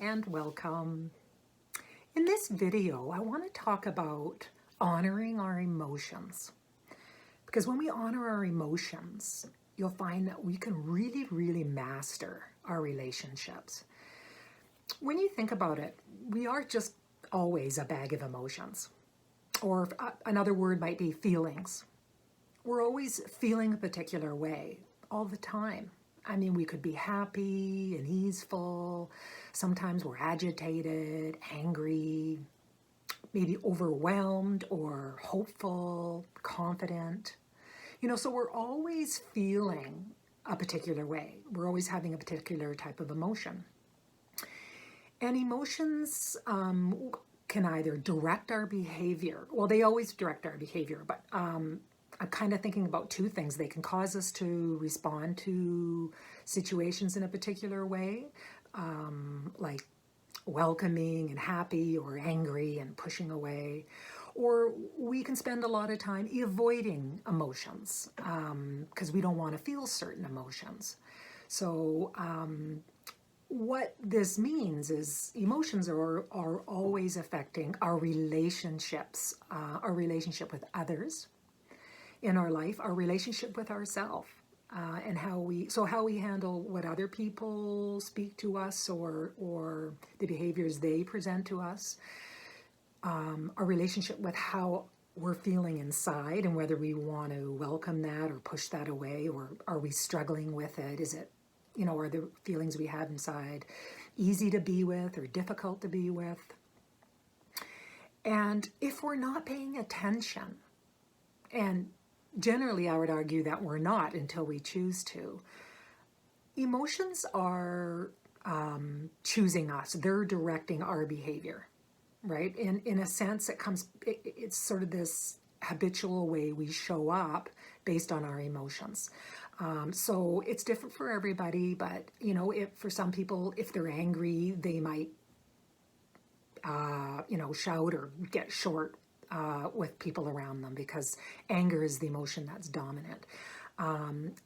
and welcome. In this video, I want to talk about honoring our emotions. Because when we honor our emotions, you'll find that we can really master our relationships. When you think about it, we are just always a bag of emotions. Or another word might be feelings. We're always feeling a particular way all the time. I mean, we could be happy and easeful. Sometimes we're agitated, angry, maybe overwhelmed or hopeful, confident. So we're always feeling a particular way. We're always having a particular type of emotion. And emotions can either direct our behavior. Well, they always direct our behavior, but I'm kind of thinking about two things. They can cause us to respond to situations in a particular way, like welcoming and happy or angry and pushing away. Or we can spend a lot of time avoiding emotions because we don't want to feel certain emotions. So what this means is emotions are always affecting our relationships, our relationship with others in our life, our relationship with ourselves, and how we handle what other people speak to us or the behaviors they present to us, our relationship with how we're feeling inside and whether we want to welcome that or push that away, or are we struggling with it? Is it, are the feelings we have inside easy to be with or difficult to be with? And if we're not paying attention, and generally, I would argue that we're not until we choose to. Emotions are choosing us. They're directing our behavior, right? In a sense, it's sort of this habitual way we show up based on our emotions. So it's different for everybody, but, if for some people, if they're angry, they might, shout or get short with people around them because anger is the emotion that's dominant.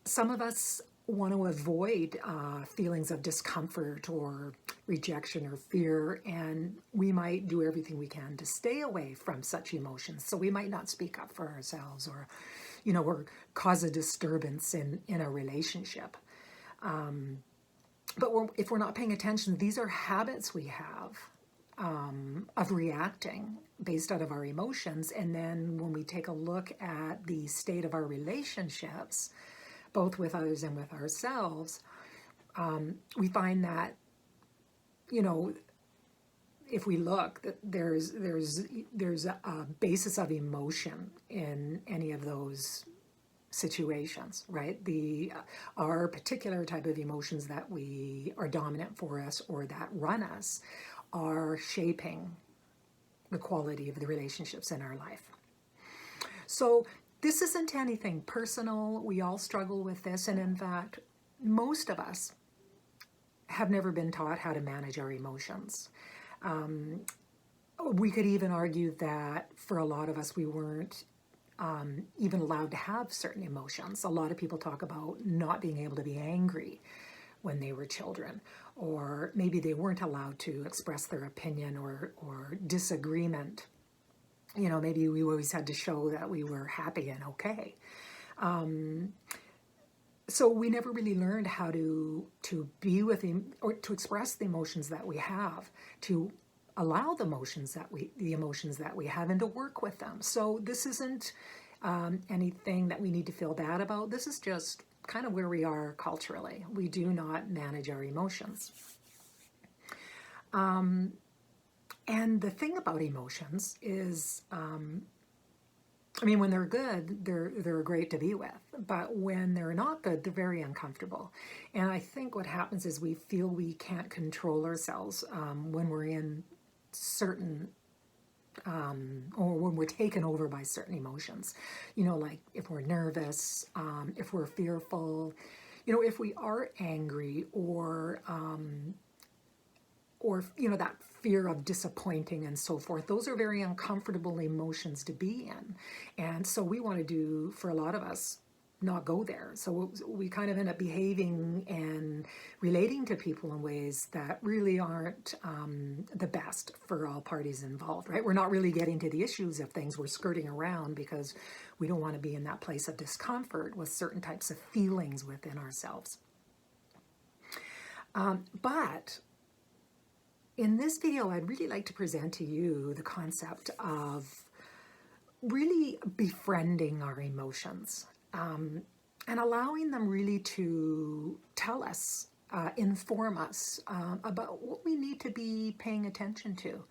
Some of us want to avoid feelings of discomfort or rejection or fear, and we might do everything we can to stay away from such emotions. So we might not speak up for ourselves or cause a disturbance in a relationship. But if we're not paying attention, these are habits we have of reacting based out of our emotions. And then when we take a look at the state of our relationships, both with others and with ourselves, we find that, if we look, that there's a basis of emotion in any of those situations, right? Our particular type of emotions that we are dominant for us or that run us are shaping the quality of the relationships in our life. So this isn't anything personal. We all struggle with this. And in fact, most of us have never been taught how to manage our emotions. We could even argue that for a lot of us, we weren't even allowed to have certain emotions. A lot of people talk about not being able to be angry when they were children, or maybe they weren't allowed to express their opinion or disagreement. Maybe we always had to show that we were happy and okay. So we never really learned how to be with or to express the emotions that we have, to allow the emotions that we have, and to work with them. So this isn't anything that we need to feel bad about. This is just kind of where we are culturally. We do not manage our emotions. And the thing about emotions is, when they're good, they're great to be with. But when they're not good, they're very uncomfortable. And I think what happens is we feel we can't control ourselves when we're in certain or when we're taken over by certain emotions, like if we're nervous, if we're fearful, if we are angry, or that fear of disappointing and so forth. Those are very uncomfortable emotions to be in. And so we want to do, for a lot of us, not go there. So we kind of end up behaving and relating to people in ways that really aren't the best for all parties involved, right? We're not really getting to the issues of things. We're skirting around because we don't want to be in that place of discomfort with certain types of feelings within ourselves. But in this video, I'd really like to present to you the concept of really befriending our emotions, and allowing them really to tell us, inform us about what we need to be paying attention to.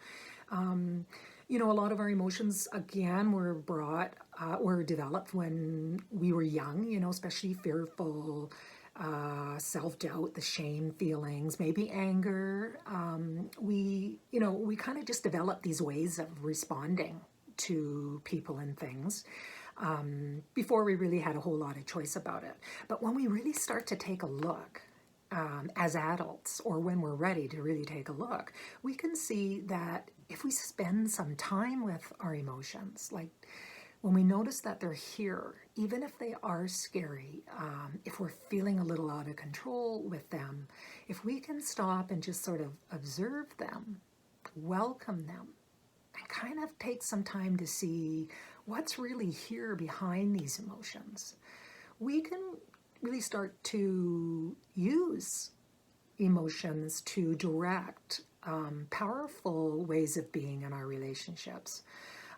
A lot of our emotions, again, were developed when we were young, especially fearful, self-doubt, the shame feelings, maybe anger. We kind of just develop these ways of responding to people and things before we really had a whole lot of choice about it. But when we really start to take a look as adults, or when we're ready to really take a look, we can see that if we spend some time with our emotions, like when we notice that they're here, even if they are scary, if we're feeling a little out of control with them, if we can stop and just sort of observe them, welcome them, and kind of take some time to see what's really here behind these emotions, we can really start to use emotions to direct powerful ways of being in our relationships.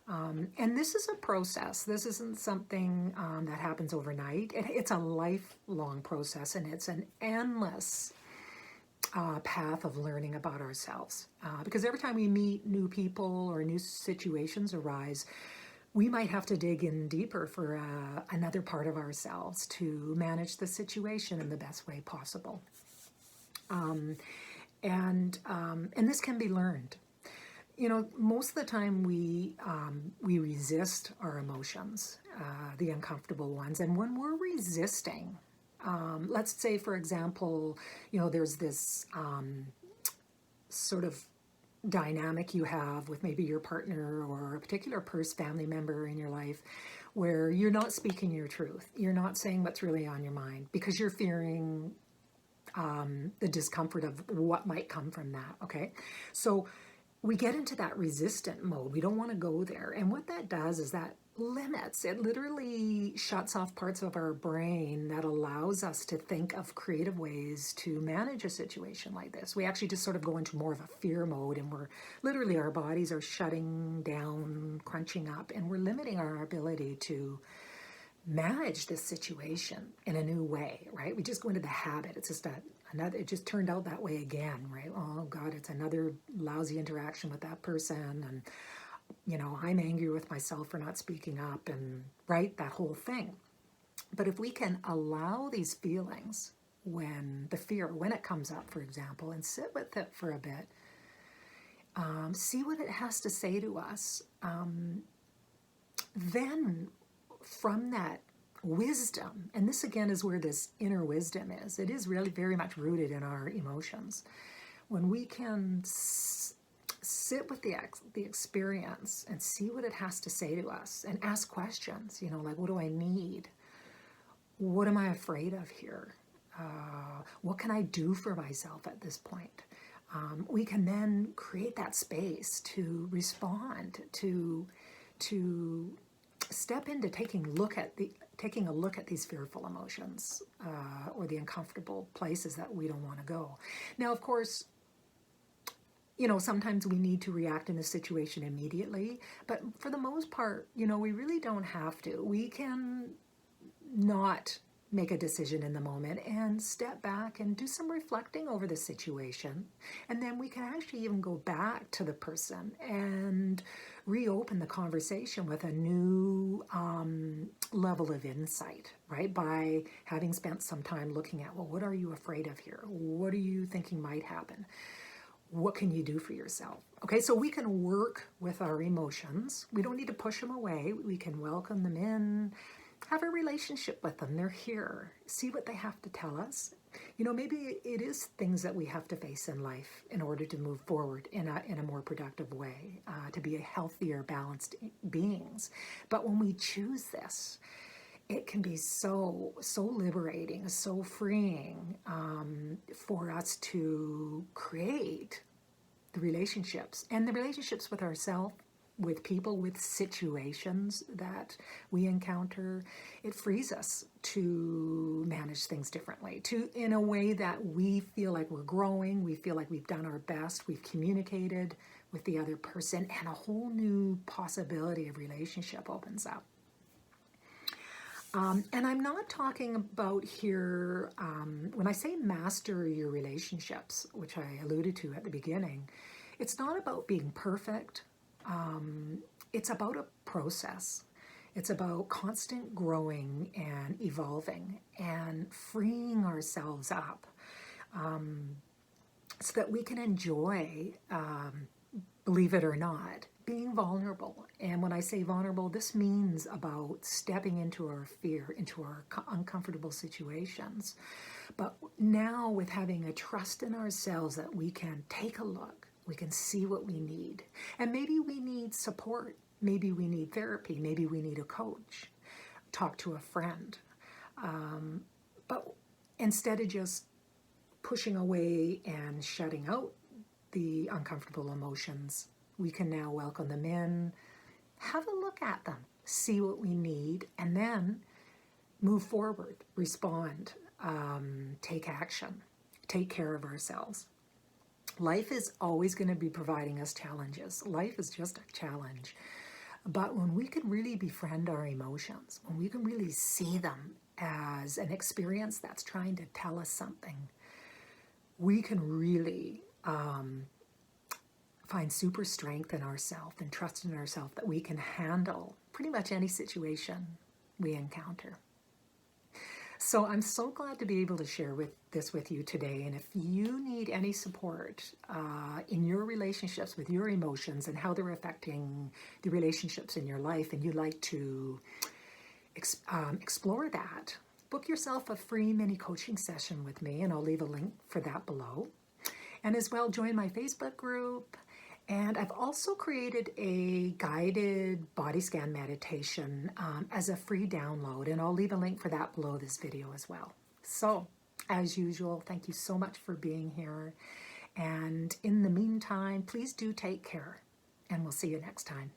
And this is a process. This isn't something that happens overnight. It's a lifelong process, and it's an endless path of learning about ourselves. Because every time we meet new people or new situations arise, we might have to dig in deeper for another part of ourselves to manage the situation in the best way possible. And this can be learned. Most of the time we resist our emotions, the uncomfortable ones. And when we're resisting, let's say, for example, there's this sort of dynamic you have with maybe your partner or a particular family member in your life, where you're not speaking your truth. You're not saying what's really on your mind because you're fearing the discomfort of what might come from that, okay? So we get into that resistant mode. We don't want to go there. And what that does is that it literally shuts off parts of our brain that allows us to think of creative ways to manage a situation like this. We actually just sort of go into more of a fear mode, and our bodies are shutting down, crunching up, and we're limiting our ability to manage this situation in a new way, right? We just go into the habit. It's just it just turned out that way again, right? Oh God, it's another lousy interaction with that person, and I'm angry with myself for not speaking up, and right, that whole thing. But if we can allow these feelings, when it comes up, for example, and sit with it for a bit, see what it has to say to us, then from that wisdom, and this again is where this inner wisdom is, it is really very much rooted in our emotions. When we can sit with the experience and see what it has to say to us and ask questions, like, what do I need? What am I afraid of here? What can I do for myself at this point? We can then create that space to respond, to step into taking a look at these fearful emotions or the uncomfortable places that we don't want to go. Now, of course, sometimes we need to react in a situation immediately, but for the most part, we really don't have to. We can not make a decision in the moment and step back and do some reflecting over the situation. And then we can actually even go back to the person and reopen the conversation with a new level of insight, right? By having spent some time looking at, well, what are you afraid of here? What are you thinking might happen? What can you do for yourself? Okay, so we can work with our emotions. We don't need to push them away. We can welcome them in, have a relationship with them. They're here. See what they have to tell us. Maybe it is things that we have to face in life in order to move forward in a more productive way, to be a healthier, balanced beings. But when we choose this, it can be so liberating, so freeing for us to create the relationships and the relationships with ourselves, with people, with situations that we encounter. It frees us to manage things differently, to in a way that we feel like we're growing, we feel like we've done our best, we've communicated with the other person, and a whole new possibility of relationship opens up. And I'm not talking about here, when I say master your relationships, which I alluded to at the beginning, it's not about being perfect. It's about a process. It's about constant growing and evolving and freeing ourselves up so that we can enjoy, believe it or not, being vulnerable. And when I say vulnerable, this means about stepping into our fear, into our uncomfortable situations. But now with having a trust in ourselves that we can take a look, we can see what we need. And maybe we need support. Maybe we need therapy. Maybe we need a coach. Talk to a friend. But instead of just pushing away and shutting out the uncomfortable emotions, we can now welcome them in, have a look at them, see what we need, and then move forward, respond, take action, take care of ourselves. Life is always going to be providing us challenges. Life is just a challenge. But when we can really befriend our emotions, when we can really see them as an experience that's trying to tell us something, we can really find super strength in ourselves and trust in ourselves that we can handle pretty much any situation we encounter. So I'm so glad to be able to share this with you today. And if you need any support in your relationships with your emotions and how they're affecting the relationships in your life, and you'd like to explore that, book yourself a free mini coaching session with me, and I'll leave a link for that below. And as well, join my Facebook group. And I've also created a guided body scan meditation as a free download, and I'll leave a link for that below this video as well. So, as usual, thank you so much for being here. And in the meantime, please do take care, and we'll see you next time.